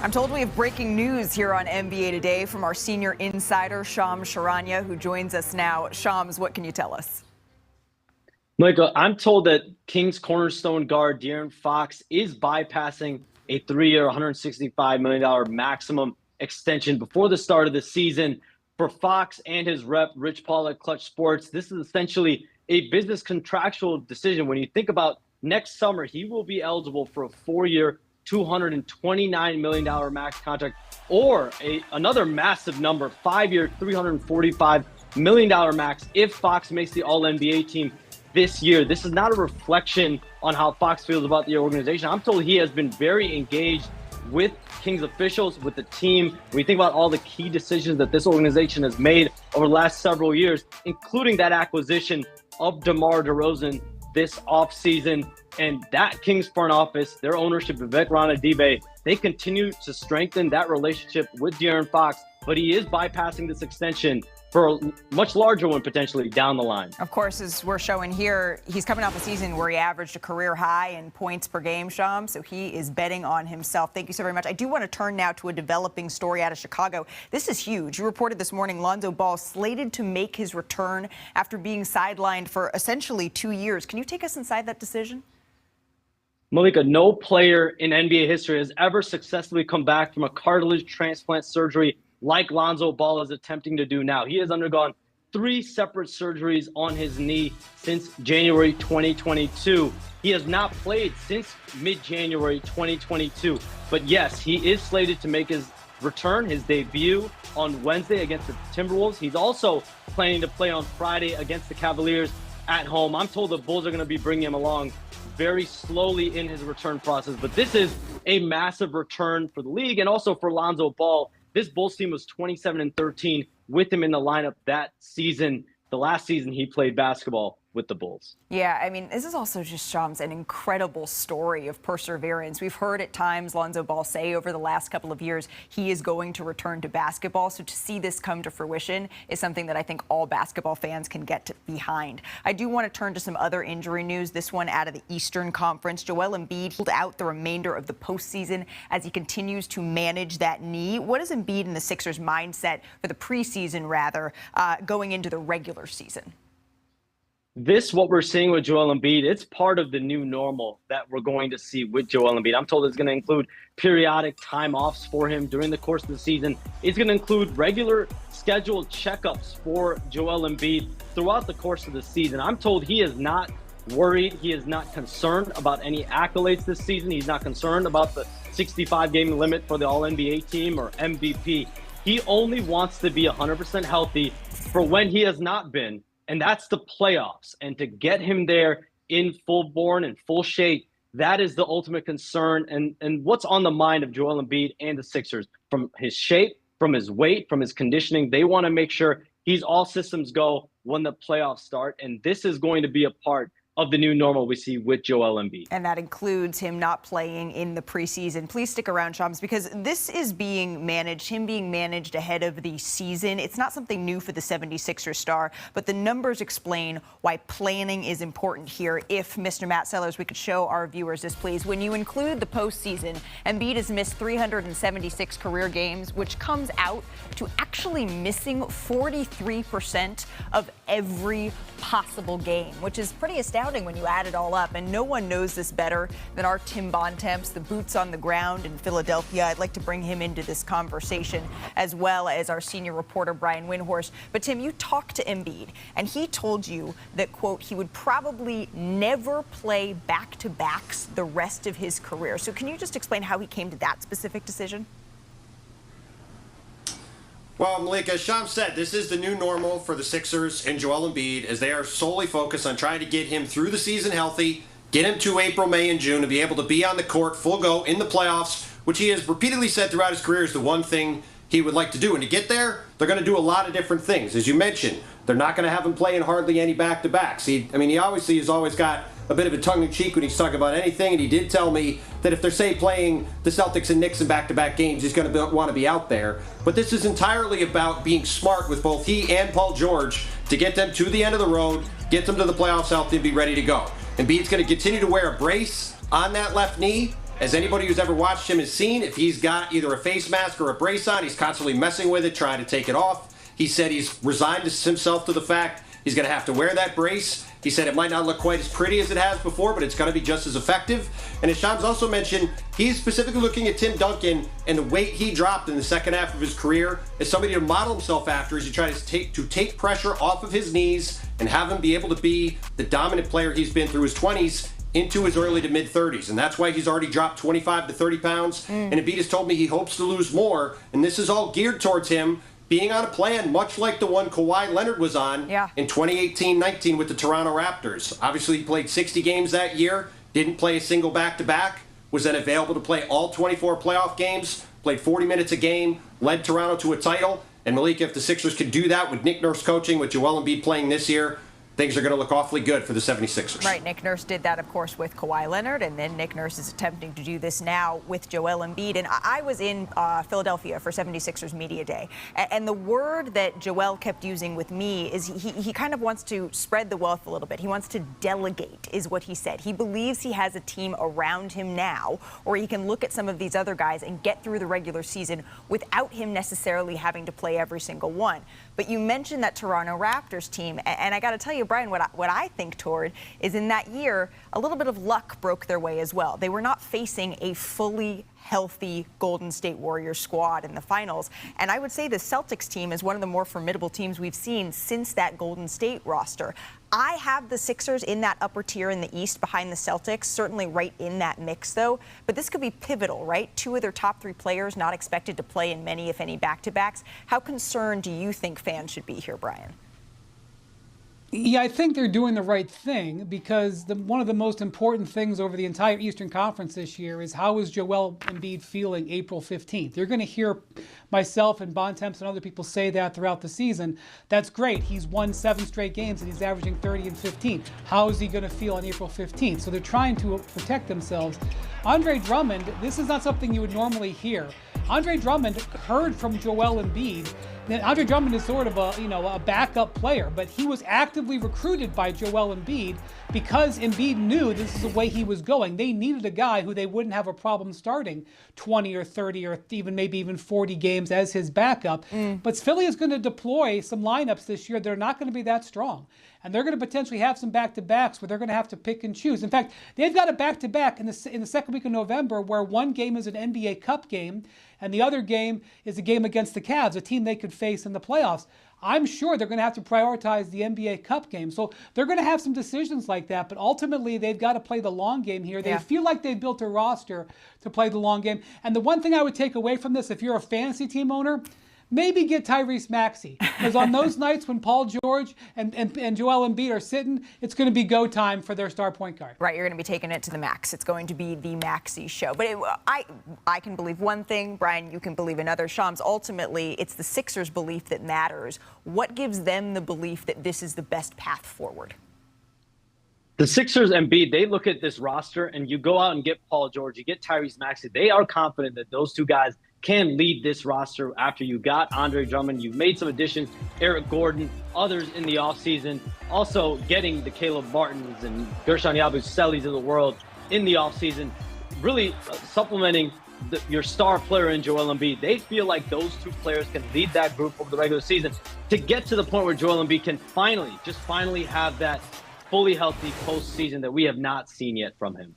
I'm told we have breaking news here on NBA Today from our senior insider, Shams Charania, who joins us now. Shams, what can you tell us? Michael, I'm told that Kings cornerstone guard De'Aaron Fox is bypassing a 3-year, $165 million maximum extension before the start of the season. For Fox and his rep, Rich Paul at Clutch Sports, this is essentially a business contractual decision. When you think about next summer, he will be eligible for a 4-year, $229 million max contract, or another massive number, 5-year, $345 million max if Fox makes the All-NBA team this year. This is not a reflection on how Fox feels about the organization. I'm told he has been very engaged with Kings officials, with the team. When you think about all the key decisions that this organization has made over the last several years, including that acquisition of DeMar DeRozan this offseason, and that Kings front office, their ownership, Vivek Ranadive, they continue to strengthen that relationship with De'Aaron Fox, but he is bypassing this extension for a much larger one potentially down the line. Of course, as we're showing here, he's coming off a season where he averaged a career high in points per game, Shams, so he is betting on himself. Thank you so very much. I do want to turn now to a developing story out of Chicago. This is huge. You reported this morning Lonzo Ball slated to make his return after being sidelined for essentially 2 years. Can you take us inside that decision? Malika, no player in NBA history has ever successfully come back from a cartilage transplant surgery like Lonzo Ball is attempting to do now. He has undergone 3 separate surgeries on his knee since January 2022. He has not played since mid-January 2022. But yes, he is slated to make his return, his debut on Wednesday against the Timberwolves. He's also planning to play on Friday against the Cavaliers at home. I'm told the Bulls are going to be bringing him along very slowly in his return process. But this is a massive return for the league and also for Lonzo Ball. This Bulls team was 27-13 with him in the lineup that season, the last season he played basketball with the Bulls. Yeah, I mean, this is also just, Shams, an incredible story of perseverance. We've heard at times Lonzo Ball say over the last couple of years he is going to return to basketball. So to see this come to fruition is something that I think all basketball fans can get behind. I do want to turn to some other injury news, this one out of the Eastern Conference. Joel Embiid pulled out the remainder of the postseason as he continues to manage that knee. What is Embiid and the Sixers' mindset for the preseason, going into the regular season? What we're seeing with Joel Embiid, it's part of the new normal that we're going to see with Joel Embiid. I'm told it's going to include periodic time offs for him during the course of the season. It's going to include regular scheduled checkups for Joel Embiid throughout the course of the season. I'm told he is not worried. He is not concerned about any accolades this season. He's not concerned about the 65-game limit for the All-NBA team or MVP. He only wants to be 100% healthy for when he has not been. And that's the playoffs. And to get him there in full-born and full shape, that is the ultimate concern. And what's on the mind of Joel Embiid and the Sixers, from his shape, from his weight, from his conditioning, they want to make sure he's all systems go when the playoffs start. And this is going to be a part of the new normal we see with Joel Embiid. And that includes him not playing in the preseason. Please stick around, Shams, because this is being managed ahead of the season. It's not something new for the 76ers star, but the numbers explain why planning is important here. If, Mr. Matt Sellers, we could show our viewers this, please. When you include the postseason, Embiid has missed 376 career games, which comes out to actually missing 43% of every possible game, which is pretty astounding when you add it all up. And no one knows this better than our Tim Bontemps, the boots on the ground in Philadelphia. I'd like to bring him into this conversation, as well as our senior reporter, Brian Windhorst. But Tim, you talked to Embiid, and he told you that, quote, he would probably never play back-to-backs the rest of his career. So can you just explain how he came to that specific decision? Well, Malika, as Shams said, this is the new normal for the Sixers and Joel Embiid, as they are solely focused on trying to get him through the season healthy, get him to April, May, and June, to be able to be on the court full go in the playoffs, which he has repeatedly said throughout his career is the one thing he would like to do. And to get there, they're going to do a lot of different things. As you mentioned, they're not going to have him play in hardly any back-to-backs. He obviously has always got a bit of a tongue-in-cheek when he's talking about anything, and he did tell me that if they're, say, playing the Celtics and Knicks in back-to-back games, he's going to want to be out there. But this is entirely about being smart with both he and Paul George to get them to the end of the road, get them to the playoffs healthy, and be ready to go. Embiid's going to continue to wear a brace on that left knee as anybody who's ever watched him has seen, if he's got either a face mask or a brace on, he's constantly messing with it, trying to take it off. He said he's resigned himself to the fact he's going to have to wear that brace. He said it might not look quite as pretty as it has before, but it's going to be just as effective. And as Shams also mentioned, he's specifically looking at Tim Duncan and the weight he dropped in the second half of his career as somebody to model himself after as he tries to take pressure off of his knees and have him be able to be the dominant player he's been through his 20s into his early to mid 30s. And that's why he's already dropped 25 to 30 pounds. And Embiid has told me he hopes to lose more. And this is all geared towards him being on a plan much like the one Kawhi Leonard was on in 2018-19 with the Toronto Raptors. Obviously, he played 60 games that year, didn't play a single back-to-back, was then available to play all 24 playoff games, played 40 minutes a game, led Toronto to a title. And Malik, if the Sixers can do that with Nick Nurse coaching, with Joel Embiid playing this year, things are going to look awfully good for the 76ers. Right. Nick Nurse did that, of course, with Kawhi Leonard, and then Nick Nurse is attempting to do this now with Joel Embiid. And I was in Philadelphia for 76ers Media Day, and the word that Joel kept using with me is he kind of wants to spread the wealth a little bit. He wants to delegate, is what he said. He believes he has a team around him now, or he can look at some of these other guys and get through the regular season without him necessarily having to play every single one. But you mentioned that Toronto Raptors team, and I got to tell you, Brian, what I think toward is in that year, a little bit of luck broke their way as well. They were not facing a fully healthy Golden State Warriors squad in the finals. And I would say the Celtics team is one of the more formidable teams we've seen since that Golden State roster. I have the Sixers in that upper tier in the East behind the Celtics, certainly right in that mix, though. But this could be pivotal, right? Two of their top three players not expected to play in many, if any, back-to-backs. How concerned do you think fans should be here, Brian? Yeah, I think they're doing the right thing because one of the most important things over the entire Eastern Conference this year is how is Joel Embiid feeling April 15th? You're going to hear myself and Bontemps and other people say that throughout the season. That's great. He's won 7 straight games and he's averaging 30 and 15. How is he going to feel on April 15th? So they're trying to protect themselves. Andre Drummond, this is not something you would normally hear. Andre Drummond heard from Joel Embiid. Andre Drummond is sort of a backup player, but he was actively recruited by Joel Embiid because Embiid knew this is the way he was going. They needed a guy who they wouldn't have a problem starting 20 or 30 or maybe even 40 games as his backup. But Philly is going to deploy some lineups this year that are not going to be that strong. And they're going to potentially have some back-to-backs where they're going to have to pick and choose. In fact, they've got a back-to-back in the second week of November where one game is an NBA Cup game and the other game is a game against the Cavs, a team they could face in the playoffs. I'm sure they're going to have to prioritize the NBA Cup game. So they're going to have some decisions like that, but ultimately they've got to play the long game here. They feel like they've built a roster to play the long game. And the one thing I would take away from this, if you're a fantasy team owner, maybe get Tyrese Maxey. Because on those nights when Paul George and Joel Embiid are sitting, it's going to be go time for their star point guard. Right, you're going to be taking it to the max. It's going to be the Maxey show. But I can believe one thing, Brian, you can believe another. Shams, ultimately, it's the Sixers' belief that matters. What gives them the belief that this is the best path forward? The Sixers and Embiid, they look at this roster, and you go out and get Paul George, you get Tyrese Maxey. They are confident that those two guys can lead this roster after you got Andre Drummond. You've made some additions, Eric Gordon, others in the offseason. Also getting the Caleb Martins and Gershon Yabuselis of the world in the offseason, really supplementing your star player in Joel Embiid. They feel like those two players can lead that group over the regular season to get to the point where Joel Embiid can finally have that fully healthy postseason that we have not seen yet from him.